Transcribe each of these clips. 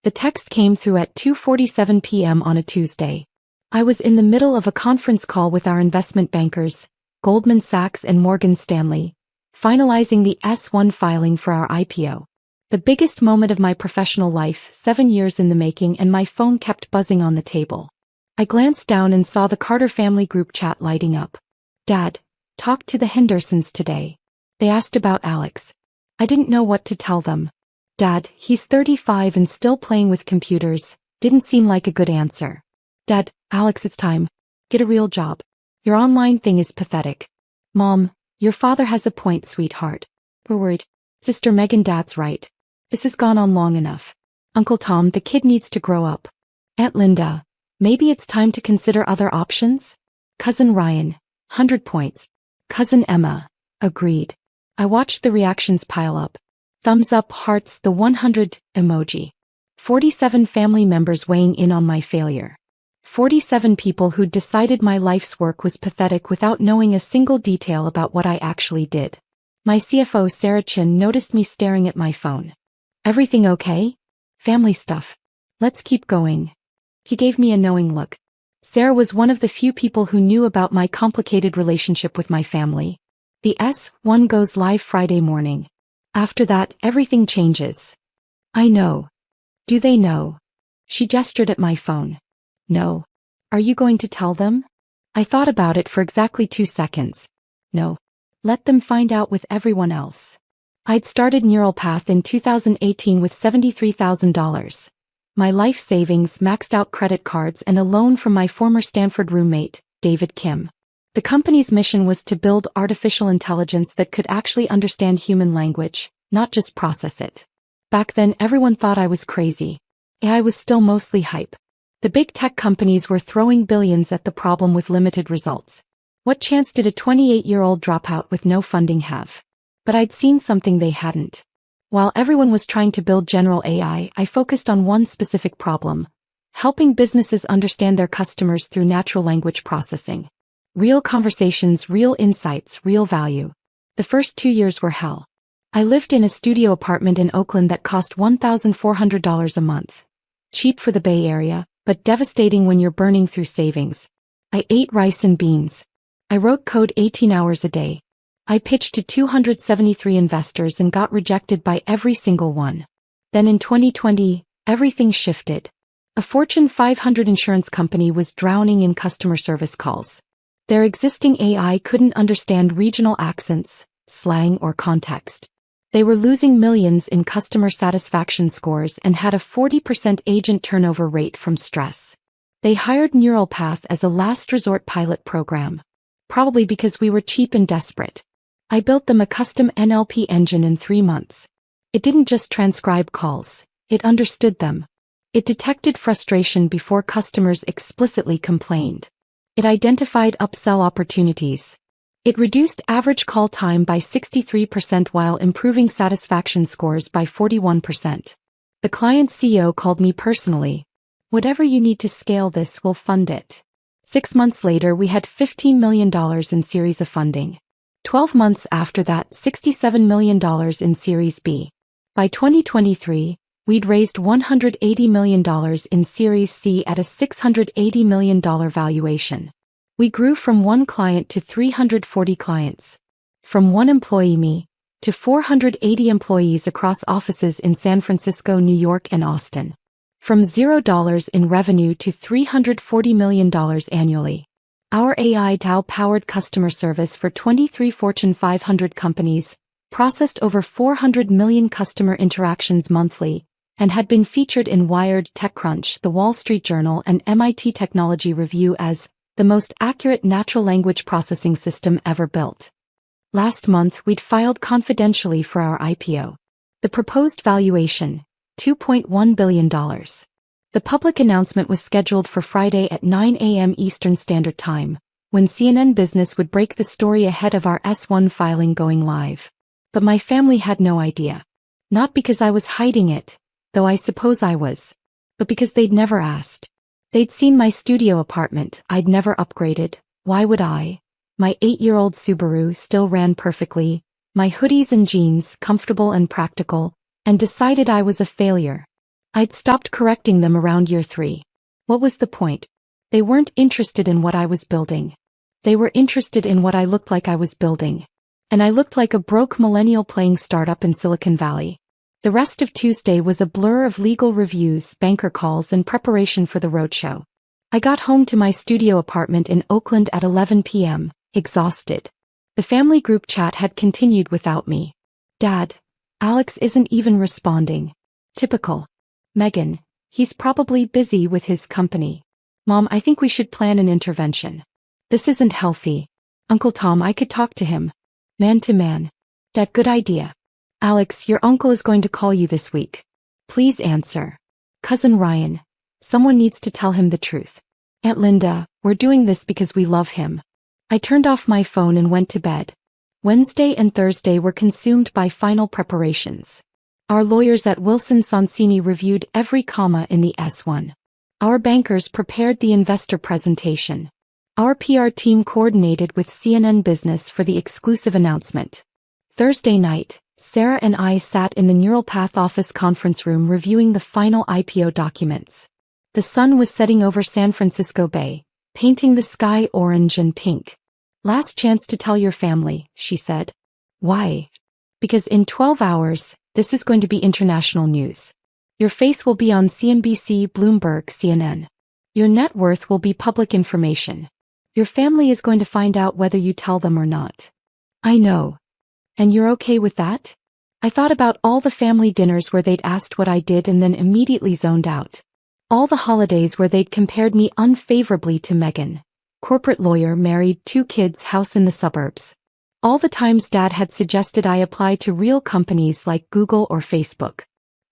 The text came through at 2:47 p.m. on a Tuesday. I was in the middle of a conference call with our investment bankers, Goldman Sachs and Morgan Stanley, finalizing the S-1 filing for our IPO. The biggest moment of my professional life, 7 years in the making, and my phone kept buzzing on the table. I glanced down and saw the Carter family group chat lighting up. Dad, talked to the Hendersons today. They asked about Alex. I didn't know what to tell them. Dad, he's 35 and still playing with computers, didn't seem like a good answer. Dad, Alex, it's time. Get a real job. Your online thing is pathetic. Mom, your father has a point, sweetheart. We're worried. Sister Megan, Dad's right. This has gone on long enough. Uncle Tom, the kid needs to grow up. Aunt Linda, maybe it's time to consider other options? Cousin Ryan, 100 points. Cousin Emma, agreed. I watched the reactions pile up. Thumbs up, hearts, the 100 emoji. 47 family members weighing in on my failure. 47 people who'd decided my life's work was pathetic without knowing a single detail about what I actually did. My CFO Sarah Chin noticed me staring at my phone. Everything okay? Family stuff. Let's keep going. He gave me a knowing look. Sarah was one of the few people who knew about my complicated relationship with my family. The S-1 goes live Friday morning. After that, everything changes. I know. Do they know? She gestured at my phone. No. Are you going to tell them? I thought about it for exactly 2 seconds. No. Let them find out with everyone else. I'd started Neural Path in 2018 with $73,000. My life savings, maxed out credit cards, and a loan from my former Stanford roommate, David Kim. The company's mission was to build artificial intelligence that could actually understand human language, not just process it. Back then, everyone thought I was crazy. AI was still mostly hype. The big tech companies were throwing billions at the problem with limited results. What chance did a 28-year-old dropout with no funding have? But I'd seen something they hadn't. While everyone was trying to build general AI, I focused on one specific problem: helping businesses understand their customers through natural language processing. Real conversations, real insights, real value. The first 2 years were hell. I lived in a studio apartment in Oakland that cost $1,400 a month. Cheap for the Bay Area, but devastating when you're burning through savings. I ate rice and beans. I wrote code 18 hours a day. I pitched to 273 investors and got rejected by every single one. Then in 2020, everything shifted. A Fortune 500 insurance company was drowning in customer service calls. Their existing AI couldn't understand regional accents, slang, or context. They were losing millions in customer satisfaction scores and had a 40% agent turnover rate from stress. They hired Neural Path as a last resort pilot program. Probably because we were cheap and desperate. I built them a custom NLP engine in 3 months. It didn't just transcribe calls, it understood them. It detected frustration before customers explicitly complained. It identified upsell opportunities. It reduced average call time by 63% while improving satisfaction scores by 41%. The client's CEO called me personally. Whatever you need to scale this, we'll fund it. 6 months later, we had $15 million in Series A funding. 12 months after that, $67 million in Series B. By 2023, we'd raised $180 million in Series C at a $680 million valuation. We grew from 1 client to 340 clients. From 1 employee, me, to 480 employees across offices in San Francisco, New York, and Austin. From $0 in revenue to $340 million annually. Our AI DAO-powered customer service for 23 Fortune 500 companies, processed over 400 million customer interactions monthly, and had been featured in Wired, TechCrunch, The Wall Street Journal, and MIT Technology Review as the most accurate natural language processing system ever built. Last month, we'd filed confidentially for our IPO. The proposed valuation, $2.1 billion. The public announcement was scheduled for Friday at 9 a.m. Eastern Standard Time, when CNN Business would break the story ahead of our S-1 filing going live. But my family had no idea. Not because I was hiding it, though I suppose I was, but because they'd never asked. They'd seen my studio apartment I'd never upgraded. Why would I? My 8-year-old Subaru still ran perfectly, my hoodies and jeans comfortable and practical, and decided I was a failure. I'd stopped correcting them around year 3. What was the point? They weren't interested in what I was building. They were interested in what I looked like I was building. And I looked like a broke millennial playing startup in Silicon Valley. The rest of Tuesday was a blur of legal reviews, banker calls, and preparation for the roadshow. I got home to my studio apartment in Oakland at 11 p.m., exhausted. The family group chat had continued without me. Dad, Alex isn't even responding. Typical. Megan, he's probably busy with his company. Mom, I think we should plan an intervention. This isn't healthy. Uncle Tom, I could talk to him. Man to man. Dad, good idea. Alex, your uncle is going to call you this week. Please answer. Cousin Ryan, someone needs to tell him the truth. Aunt Linda, we're doing this because we love him. I turned off my phone and went to bed. Wednesday and Thursday were consumed by final preparations. Our lawyers at Wilson Sonsini reviewed every comma in the S1. Our bankers prepared the investor presentation. Our PR team coordinated with CNN Business for the exclusive announcement. Thursday night, Sarah and I sat in the Neural Path office conference room reviewing the final IPO documents. The sun was setting over San Francisco Bay, painting the sky orange and pink. Last chance to tell your family, she said. Why? Because in 12 hours, this is going to be international news. Your face will be on CNBC, Bloomberg, CNN. Your net worth will be public information. Your family is going to find out whether you tell them or not. I know. And you're okay with that? I thought about all the family dinners where they'd asked what I did and then immediately zoned out. All the holidays where they'd compared me unfavorably to Megan. Corporate lawyer, married, 2 kids, house in the suburbs. All the times Dad had suggested I apply to real companies like Google or Facebook.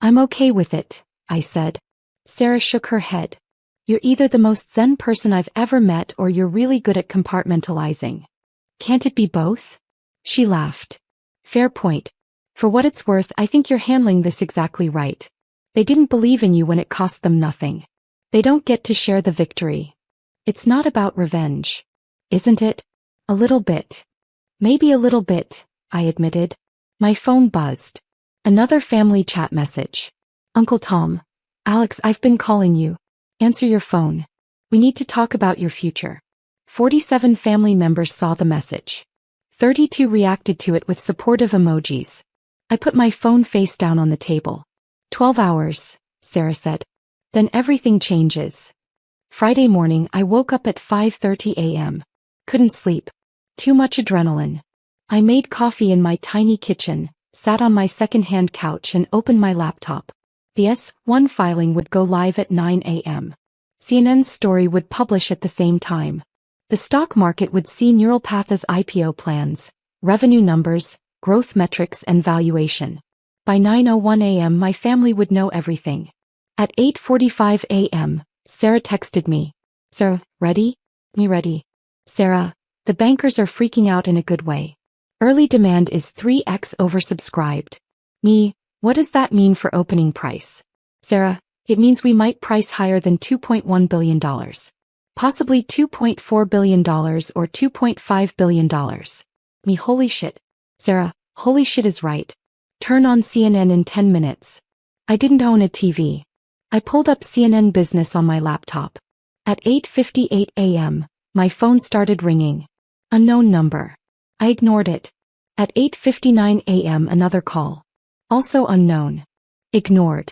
I'm okay with it, I said. Sarah shook her head. You're either the most zen person I've ever met or you're really good at compartmentalizing. Can't it be both? She laughed. Fair point. For what it's worth, I think you're handling this exactly right. They didn't believe in you when it cost them nothing. They don't get to share the victory. It's not about revenge. Isn't it? A little bit. Maybe a little bit, I admitted. My phone buzzed. Another family chat message. Uncle Tom. Alex, I've been calling you. Answer your phone. We need to talk about your future. 47 family members saw the message. 32 reacted to it with supportive emojis. I put my phone face down on the table. 12 hours, Sarah said. Then everything changes. Friday morning, I woke up at 5:30 a.m. Couldn't sleep. Too much adrenaline. I made coffee in my tiny kitchen, sat on my second-hand couch and opened my laptop. The S1 filing would go live at 9 a.m. CNN's story would publish at the same time. The stock market would see Neural Path's IPO plans, revenue numbers, growth metrics and valuation. By 9:01 a.m. my family would know everything. At 8:45 a.m., Sarah texted me. Sarah, ready? Me ready. Sarah, the bankers are freaking out in a good way. Early demand is 3x oversubscribed. Me, what does that mean for opening price? Sarah, it means we might price higher than $2.1 billion. Possibly $2.4 billion or $2.5 billion. Me, holy shit. Sarah, holy shit is right. Turn on CNN in 10 minutes. I didn't own a TV. I pulled up CNN Business on my laptop. At 8:58 a.m., my phone started ringing. Unknown number. I ignored it. At 8:59 a.m. another call. Also unknown. Ignored.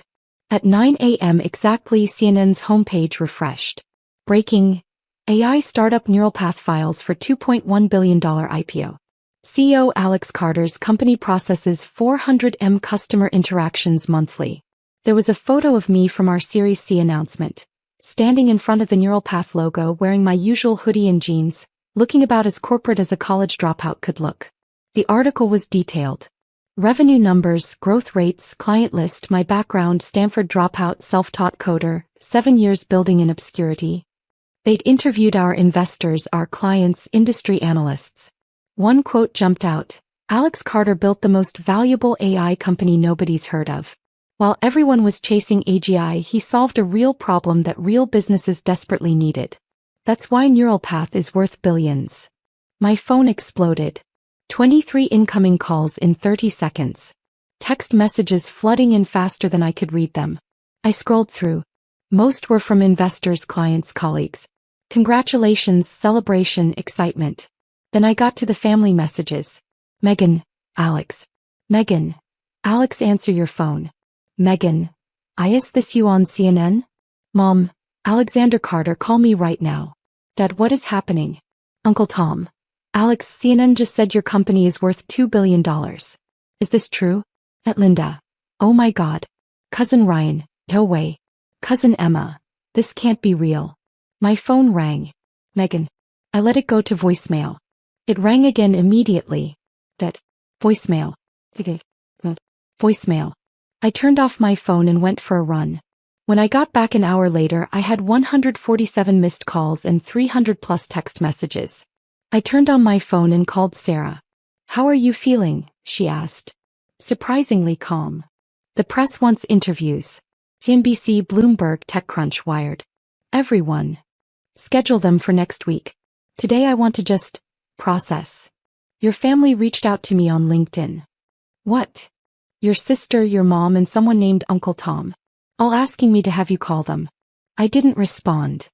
At 9 a.m. exactly CNN's homepage refreshed. Breaking. AI startup Neural Path files for $2.1 billion IPO. CEO Alex Carter's company processes 400M customer interactions monthly. There was a photo of me from our Series C announcement, standing in front of the Neural Path logo wearing my usual hoodie and jeans, looking about as corporate as a college dropout could look. The article was detailed. Revenue numbers, growth rates, client list, my background, Stanford dropout, self-taught coder, 7 years building in obscurity. They'd interviewed our investors, our clients, industry analysts. One quote jumped out. Alex Carter built the most valuable AI company nobody's heard of. While everyone was chasing AGI, he solved a real problem that real businesses desperately needed. That's why Neural Path is worth billions. My phone exploded. 23 incoming calls in 30 seconds. Text messages flooding in faster than I could read them. I scrolled through. Most were from investors, clients, colleagues. Congratulations, celebration, excitement. Then I got to the family messages. Megan, Alex. Megan, Alex, answer your phone. Megan, is this you on CNN? Mom, Alexander Carter, call me right now. Dad, what is happening? Uncle Tom. Alex, CNN just said your company is worth $2 billion. Is this true? At Linda. Oh my God. Cousin Ryan, no way. Cousin Emma. This can't be real. My phone rang. Megan. I let it go to voicemail. It rang again immediately. That. Voicemail. Voicemail. I turned off my phone and went for a run. When I got back an hour later, I had 147 missed calls and 300 plus text messages. I turned on my phone and called Sarah. How are you feeling? She asked. Surprisingly calm. The press wants interviews. CNBC, Bloomberg, TechCrunch, Wired. Everyone. Schedule them for next week. Today I want to just process. Your family reached out to me on LinkedIn. What? Your sister, your mom, and someone named Uncle Tom. All asking me to have you call them. I didn't respond.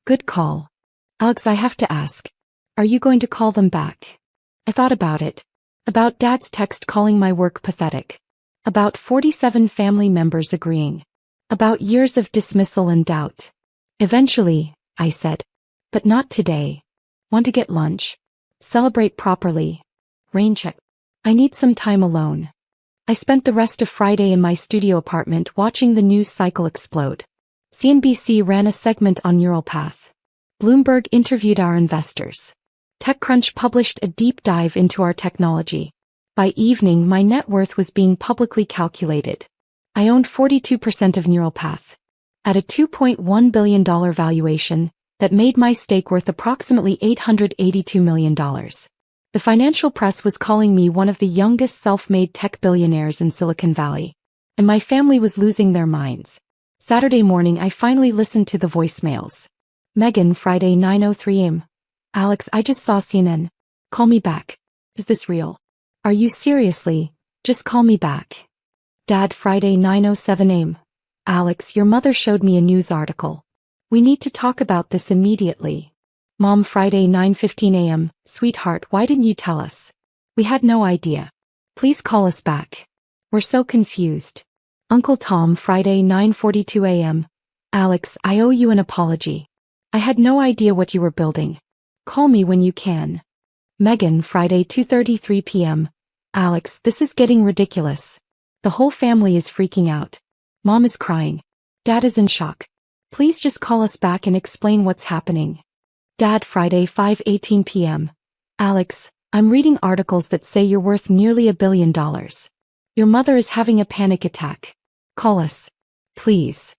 Good call. Alex, I have to ask. Are you going to call them back? I thought about it. About Dad's text calling my work pathetic. About 47 family members agreeing. About years of dismissal and doubt. Eventually, I said. But not today. Want to get lunch? Celebrate properly. Rain check. I need some time alone. I spent the rest of Friday in my studio apartment watching the news cycle explode. CNBC ran a segment on neural path. Bloomberg interviewed our investors. TechCrunch published a deep dive into our technology. By evening, my net worth was being publicly calculated. I owned 42% of Neural Path. At a $2.1 billion valuation, that made my stake worth approximately $882 million. The financial press was calling me one of the youngest self-made tech billionaires in Silicon Valley. And my family was losing their minds. Saturday morning, I finally listened to the voicemails. Megan, Friday 9:03 a.m. Alex, I just saw CNN. Call me back. Is this real? Are you seriously? Just call me back. Dad, Friday 9:07 a.m. Alex, your mother showed me a news article. We need to talk about this immediately. Mom, Friday 9:15 a.m. Sweetheart, why didn't you tell us? We had no idea. Please call us back. We're so confused. Uncle Tom, Friday 9:42 a.m. Alex, I owe you an apology. I had no idea what you were building. Call me when you can. Megan, Friday 2:33 p.m. Alex, this is getting ridiculous. The whole family is freaking out. Mom is crying. Dad is in shock. Please just call us back and explain what's happening. Dad, Friday 5:18 p.m. Alex, I'm reading articles that say you're worth nearly $1 billion. Your mother is having a panic attack. Call us. Please.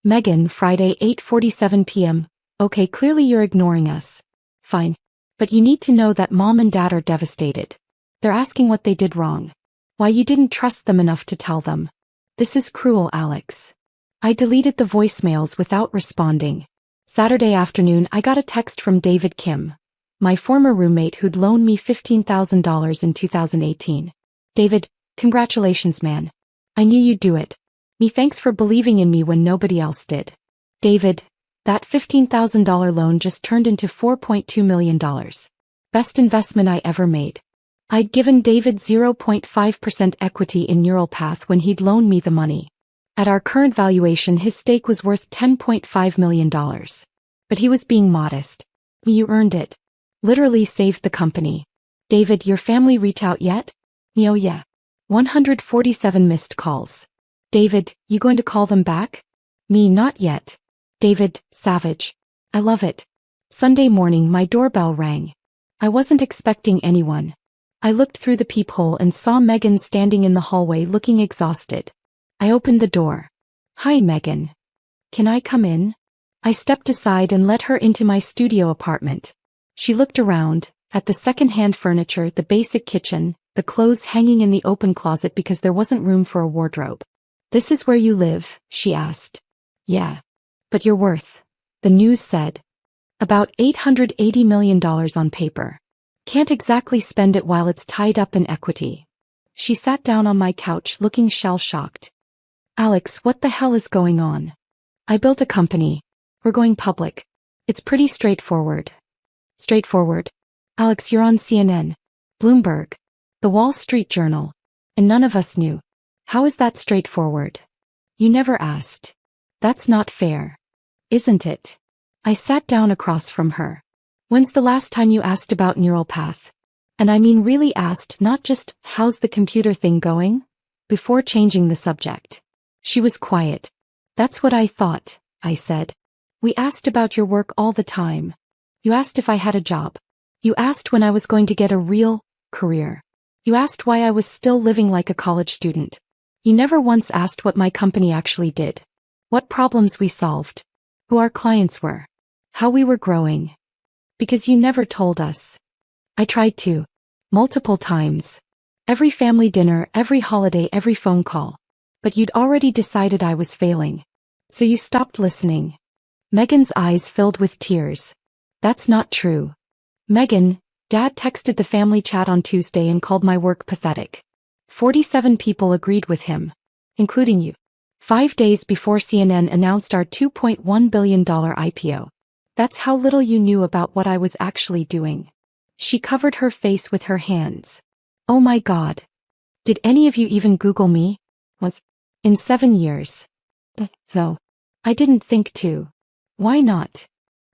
Megan, Friday 8:47 p.m. Okay, clearly you're ignoring us. Fine. But you need to know that Mom and Dad are devastated. They're asking what they did wrong. Why you didn't trust them enough to tell them. This is cruel, Alex. I deleted the voicemails without responding. Saturday afternoon, I got a text from David Kim, my former roommate who'd loaned me $15,000 in 2018. David, congratulations, man. I knew you'd do it. Thanks for believing in me when nobody else did. David, that $15,000 loan just turned into $4.2 million. Best investment I ever made. I'd given David 0.5% equity in Neural Path when he'd loaned me the money. At our current valuation, his stake was worth $10.5 million. But he was being modest. You earned it. Literally saved the company. David, your family reach out yet? Oh yeah. 147 missed calls. David, you going to call them back? Me, not yet. David, savage. I love it. Sunday morning, my doorbell rang. I wasn't expecting anyone. I looked through the peephole and saw Megan standing in the hallway looking exhausted. I opened the door. Hi, Megan. Can I come in? I stepped aside and let her into my studio apartment. She looked around, at the second-hand furniture, the basic kitchen, the clothes hanging in the open closet because there wasn't room for a wardrobe. This is where you live? She asked. Yeah. But you're worth, the news said. About $880 million on paper. Can't exactly spend it while it's tied up in equity. She sat down on my couch looking shell-shocked. Alex, what the hell is going on? I built a company. We're going public. It's pretty straightforward. Straightforward? Alex, you're on CNN, Bloomberg, The Wall Street Journal, and none of us knew. How is that straightforward? You never asked. That's not fair. Isn't it? I sat down across from her. When's the last time you asked about neural path? And I mean really asked, not just, how's the computer thing going? Before changing the subject. She was quiet. That's what I thought, I said. We asked about your work all the time. You asked if I had a job. You asked when I was going to get a real career. You asked why I was still living like a college student. You never once asked what my company actually did. What problems we solved. Who our clients were. How we were growing. Because you never told us. I tried to. Multiple times. Every family dinner, every holiday, every phone call. But you'd already decided I was failing. So you stopped listening. Megan's eyes filled with tears. That's not true. Megan, Dad texted the family chat on Tuesday and called my work pathetic. 47 people agreed with him. Including you. 5 days before CNN announced our $2.1 billion IPO. That's how little you knew about what I was actually doing. She covered her face with her hands. Oh my God. Did any of you even Google me? Once. In 7 years. No. I didn't think to. Why not?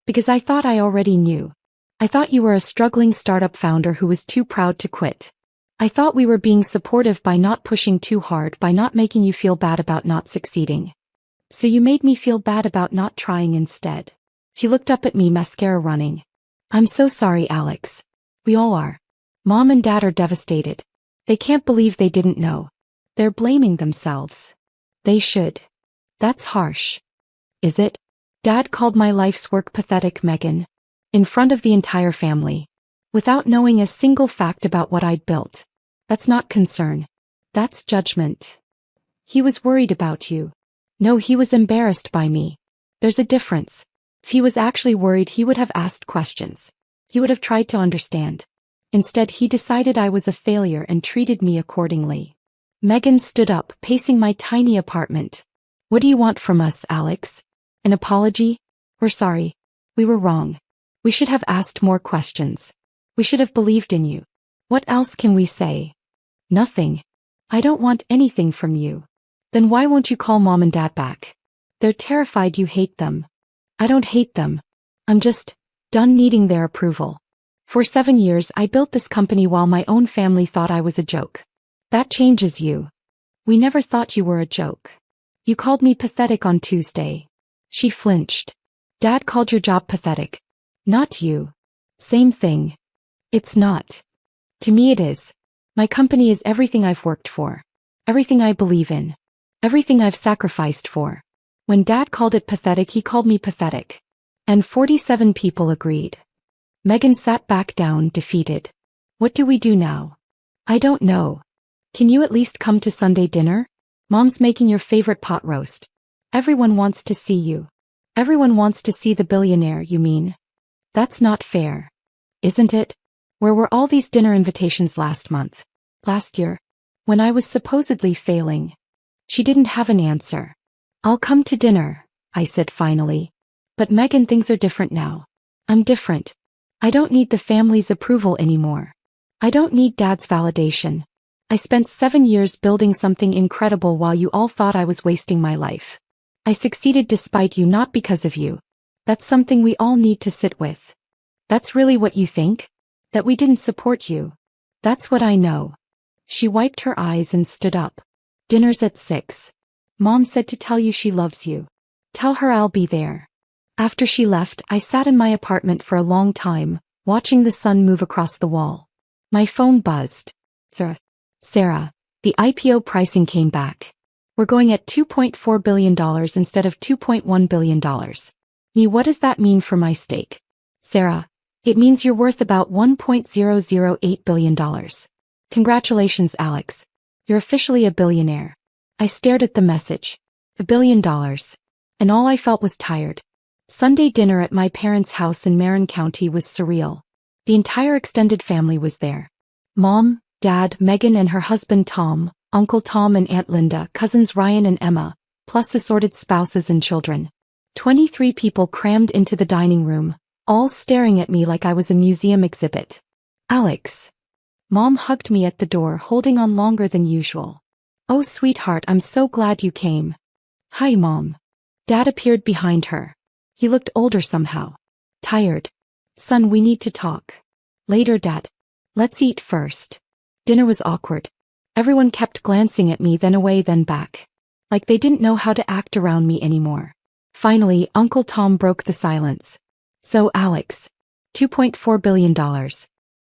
Because I thought I already knew. I thought you were a struggling startup founder who was too proud to quit. I thought we were being supportive by not pushing too hard, by not making you feel bad about not succeeding. So you made me feel bad about not trying instead. He looked up at me, mascara running. I'm so sorry, Alex. We all are. Mom and Dad are devastated. They can't believe they didn't know. They're blaming themselves. They should. That's harsh. Is it? Dad called my life's work pathetic, Megan. In front of the entire family. Without knowing a single fact about what I'd built. That's not concern. That's judgment. He was worried about you. No, he was embarrassed by me. There's a difference. If he was actually worried, he would have asked questions. He would have tried to understand. Instead, he decided I was a failure and treated me accordingly. Megan stood up, pacing my tiny apartment. What do you want from us, Alex? An apology? We're sorry. We were wrong. We should have asked more questions. We should have believed in you. What else can we say? Nothing. I don't want anything from you. Then why won't you call Mom and Dad back? They're terrified you hate them. I don't hate them. I'm just done needing their approval. For 7 years I built this company while my own family thought I was a joke. That changes you. We never thought you were a joke. You called me pathetic on Tuesday. She flinched. Dad called your job pathetic. Not you. Same thing. It's not. To me it is. My company is everything I've worked for. Everything I believe in. Everything I've sacrificed for. When Dad called it pathetic, he called me pathetic. And 47 people agreed. Megan sat back down, defeated. What do we do now? I don't know. Can you at least come to Sunday dinner? Mom's making your favorite pot roast. Everyone wants to see you. Everyone wants to see the billionaire, you mean? That's not fair. Isn't it? Where were all these dinner invitations last month? Last year? When I was supposedly failing. She didn't have an answer. I'll come to dinner, I said finally. But Megan, things are different now. I'm different. I don't need the family's approval anymore. I don't need Dad's validation. I spent 7 years building something incredible while you all thought I was wasting my life. I succeeded despite you, not because of you. That's something we all need to sit with. That's really what you think? That we didn't support you? That's what I know. She wiped her eyes and stood up. Dinner's at 6. Mom said to tell you she loves you. Tell her I'll be there. After she left, I sat in my apartment for a long time, watching the sun move across the wall. My phone buzzed. Sarah, the IPO pricing came back. We're going at $2.4 billion instead of $2.1 billion. Me, what does that mean for my stake? Sarah, it means you're worth about $1.008 billion. Congratulations, Alex. You're officially a billionaire. I stared at the message. $1 billion. And all I felt was tired. Sunday dinner at my parents' house in Marin County was surreal. The entire extended family was there. Mom, Dad, Megan and her husband Tom, Uncle Tom and Aunt Linda, cousins Ryan and Emma, plus assorted spouses and children. 23 people crammed into the dining room, all staring at me like I was a museum exhibit. Alex. Mom hugged me at the door, holding on longer than usual. Oh, sweetheart, I'm so glad you came. Hi, Mom. Dad appeared behind her. He looked older somehow. Tired. Son, we need to talk. Later, Dad. Let's eat first. Dinner was awkward. Everyone kept glancing at me, then away, then back. Like they didn't know how to act around me anymore. Finally, Uncle Tom broke the silence. So, Alex. $2.4 billion.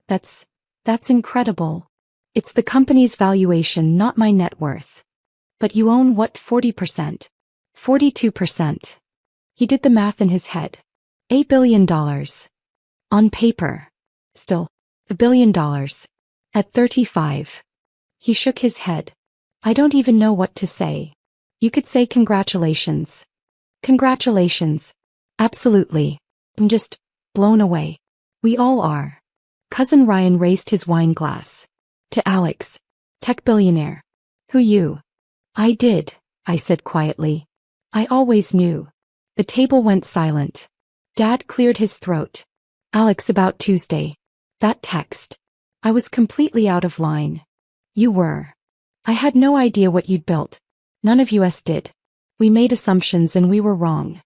That's incredible. It's the company's valuation, not my net worth. But you own what, 40%? 42%. He did the math in his head. $8 billion. On paper. Still, $1 billion. At 35. He shook his head. I don't even know what to say. You could say congratulations. Congratulations. Absolutely. I'm just blown away. We all are. Cousin Ryan raised his wine glass. To Alex. Tech billionaire. Who you? I did, I said quietly. I always knew. The table went silent. Dad cleared his throat. Alex, about Tuesday. That text. I was completely out of line. You were. I had no idea what you'd built. None of us did. We made assumptions and we were wrong.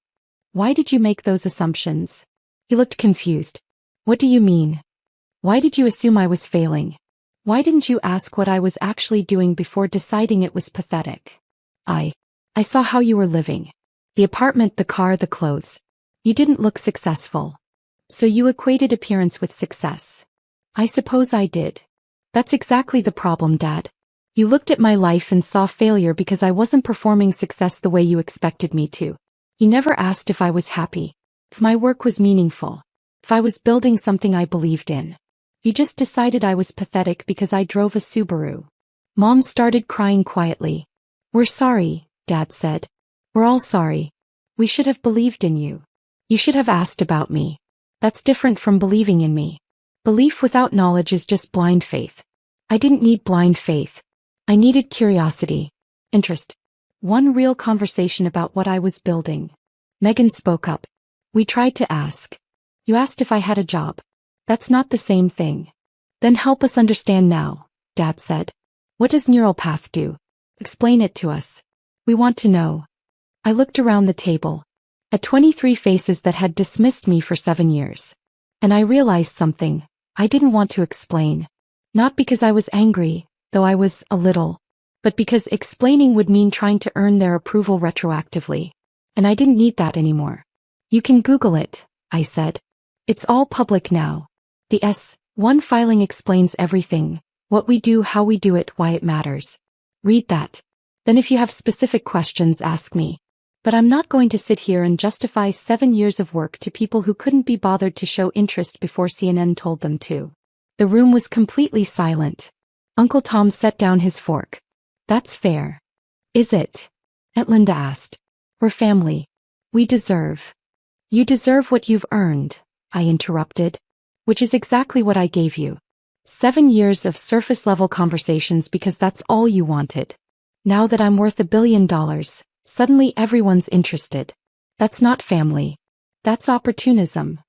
Why did you make those assumptions? He looked confused. What do you mean? Why did you assume I was failing? Why didn't you ask what I was actually doing before deciding it was pathetic? I saw how you were living. The apartment, the car, the clothes. You didn't look successful. So you equated appearance with success. I suppose I did. That's exactly the problem, Dad. You looked at my life and saw failure because I wasn't performing success the way you expected me to. You never asked if I was happy, if my work was meaningful, if I was building something I believed in. You just decided I was pathetic because I drove a Subaru. Mom started crying quietly. We're sorry, Dad said. We're all sorry. We should have believed in you. You should have asked about me. That's different from believing in me. Belief without knowledge is just blind faith. I didn't need blind faith. I needed curiosity, interest. One real conversation about what I was building. Megan spoke up. We tried to ask. You asked if I had a job. That's not the same thing. Then help us understand now, Dad said. What does neural path do? Explain it to us. We want to know. I looked around the table. At 23 faces that had dismissed me for 7 years. And I realized something. I didn't want to explain. Not because I was angry, though I was a little, but because explaining would mean trying to earn their approval retroactively. And I didn't need that anymore. You can Google it, I said. It's all public now. The S1 filing explains everything, what we do, how we do it, why it matters. Read that. Then if you have specific questions, ask me. But I'm not going to sit here and justify 7 years of work to people who couldn't be bothered to show interest before CNN told them to. The room was completely silent. Uncle Tom set down his fork. That's fair. Is it? Aunt Linda asked. We're family. We deserve. You deserve what you've earned, I interrupted. Which is exactly what I gave you. 7 years of surface-level conversations because that's all you wanted. Now that I'm worth $1 billion, suddenly everyone's interested. That's not family. That's opportunism.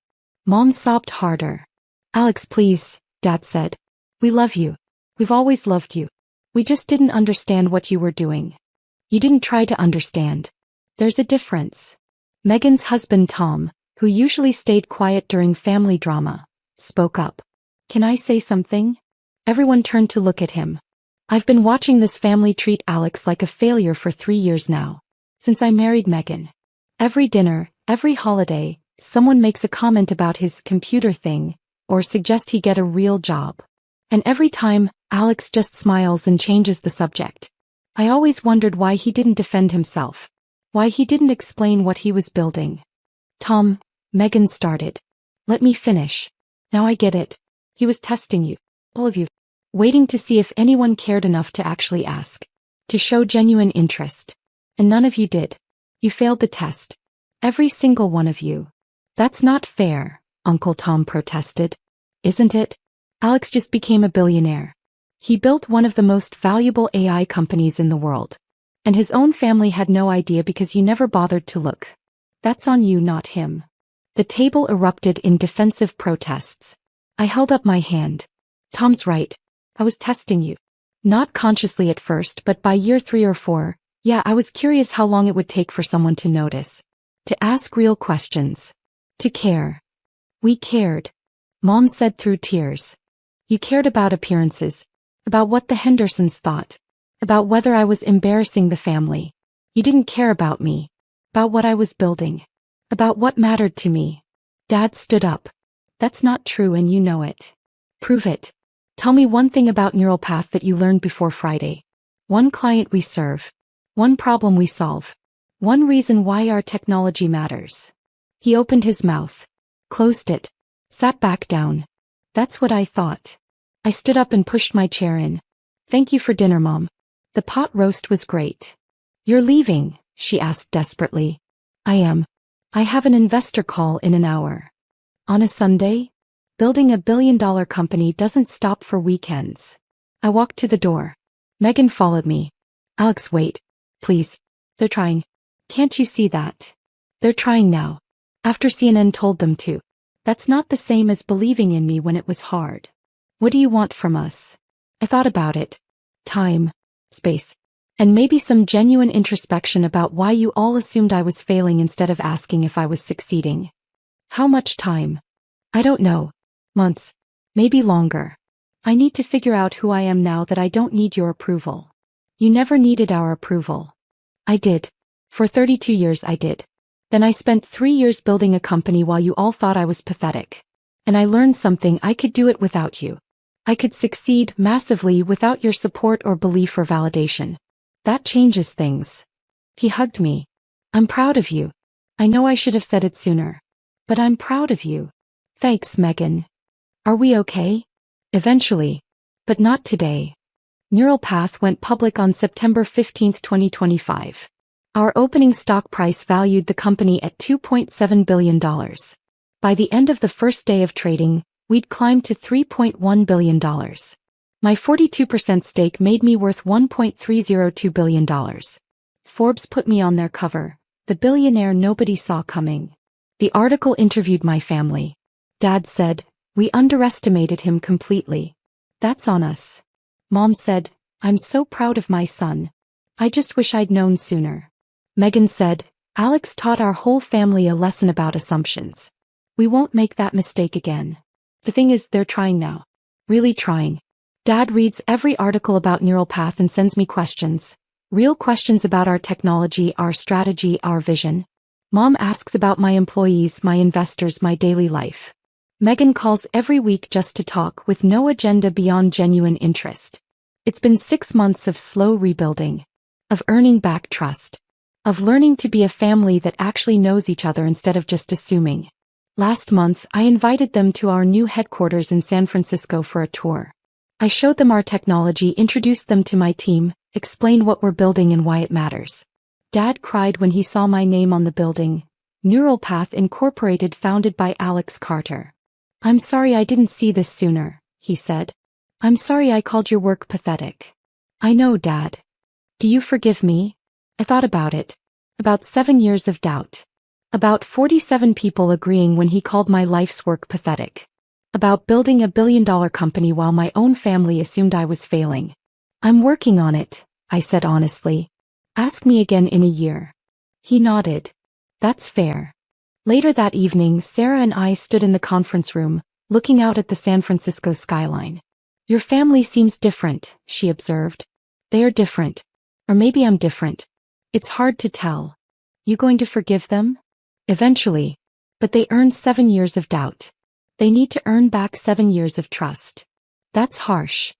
Mom sobbed harder. Alex, please, Dad said. We love you. We've always loved you. We just didn't understand what you were doing. You didn't try to understand. There's a difference. Megan's husband Tom, who usually stayed quiet during family drama, spoke up. Can I say something? Everyone turned to look at him. I've been watching this family treat Alex like a failure for 3 years now. Since I married Megan. Every dinner, every holiday, someone makes a comment about his computer thing, or suggest he get a real job. And every time, Alex just smiles and changes the subject. I always wondered why he didn't defend himself. Why he didn't explain what he was building. Tom, Megan started. Let me finish. Now I get it. He was testing you, all of you, waiting to see if anyone cared enough to actually ask, to show genuine interest. And none of you did. You failed the test. Every single one of you. That's not fair, Uncle Tom protested. Isn't it? Alex just became a billionaire. He built one of the most valuable AI companies in the world. And his own family had no idea because you never bothered to look. That's on you, not him. The table erupted in defensive protests. I held up my hand. Tom's right. I was testing you. Not consciously at first, but by year 3 or 4, yeah, I was curious how long it would take for someone to notice. To ask real questions. To care. We cared. Mom said through tears. You cared about appearances. About what the Hendersons thought. About whether I was embarrassing the family. You didn't care about me. About what I was building. About what mattered to me. Dad stood up. That's not true and you know it. Prove it. Tell me one thing about Neural Path that you learned before Friday. One client we serve. One problem we solve. One reason why our technology matters. He opened his mouth. Closed it. Sat back down. That's what I thought. I stood up and pushed my chair in. Thank you for dinner, Mom. The pot roast was great. You're leaving, she asked desperately. I am. I have an investor call in an hour. On a Sunday? Building $1 billion company doesn't stop for weekends. I walked to the door. Megan followed me. Alex, wait. Please. They're trying. Can't you see that? They're trying now. After CNN told them to. That's not the same as believing in me when it was hard. What do you want from us? I thought about it. Time. Space. And maybe some genuine introspection about why you all assumed I was failing instead of asking if I was succeeding. How much time? I don't know. Months. Maybe longer. I need to figure out who I am now that I don't need your approval. You never needed our approval. I did. For 32 years I did. Then I spent 3 years building a company while you all thought I was pathetic. And I learned something: I could do it without you. I could succeed massively without your support or belief or validation. That changes things. He hugged me. I'm proud of you. I know I should have said it sooner. But I'm proud of you. Thanks, Megan. Are we okay? Eventually. But not today. Neural Path went public on September 15, 2025. Our opening stock price valued the company at $2.7 billion. By the end of the first day of trading, we'd climbed to $3.1 billion. My 42% stake made me worth $1.302 billion. Forbes put me on their cover, the billionaire nobody saw coming. The article interviewed my family. Dad said, we underestimated him completely. That's on us. Mom said, I'm so proud of my son. I just wish I'd known sooner. Megan said, Alex taught our whole family a lesson about assumptions. We won't make that mistake again. The thing is, they're trying now. Really trying. Dad reads every article about Neural Path and sends me questions. Real questions about our technology, our strategy, our vision. Mom asks about my employees, my investors, my daily life. Megan calls every week just to talk, with no agenda beyond genuine interest. It's been 6 months of slow rebuilding. Of earning back trust. Of learning to be a family that actually knows each other instead of just assuming. Last month, I invited them to our new headquarters in San Francisco for a tour. I showed them our technology, introduced them to my team, explained what we're building and why it matters. Dad cried when he saw my name on the building. Neural Path Incorporated, founded by Alex Carter. I'm sorry I didn't see this sooner, he said. I'm sorry I called your work pathetic. I know, Dad. Do you forgive me? I thought about it. About 7 years of doubt. About 47 people agreeing when he called my life's work pathetic. About building $1 billion company while my own family assumed I was failing. I'm working on it, I said honestly. Ask me again in a year. He nodded. That's fair. Later that evening, Sarah and I stood in the conference room, looking out at the San Francisco skyline. Your family seems different, she observed. They are different. Or maybe I'm different. It's hard to tell. You going to forgive them? Eventually. But they earned 7 years of doubt. They need to earn back 7 years of trust. That's harsh.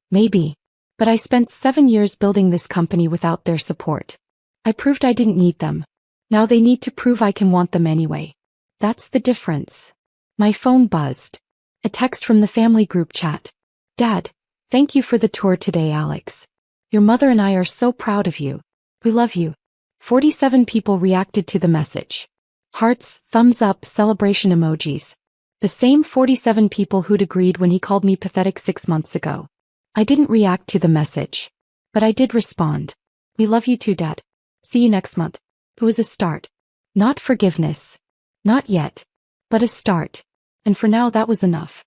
Maybe. But I spent 7 years building this company without their support. I proved I didn't need them. Now they need to prove I can want them anyway. That's the difference. My phone buzzed. A text from the family group chat. Dad, thank you for the tour today, Alex. Your mother and I are so proud of you. We love you. 47 people reacted to the message. Hearts, thumbs up, celebration emojis. The same 47 people who'd agreed when he called me pathetic 6 months ago. I didn't react to the message. But I did respond. We love you too, Dad. See you next month. It was a start. Not forgiveness. Not yet. But a start. And for now that was enough.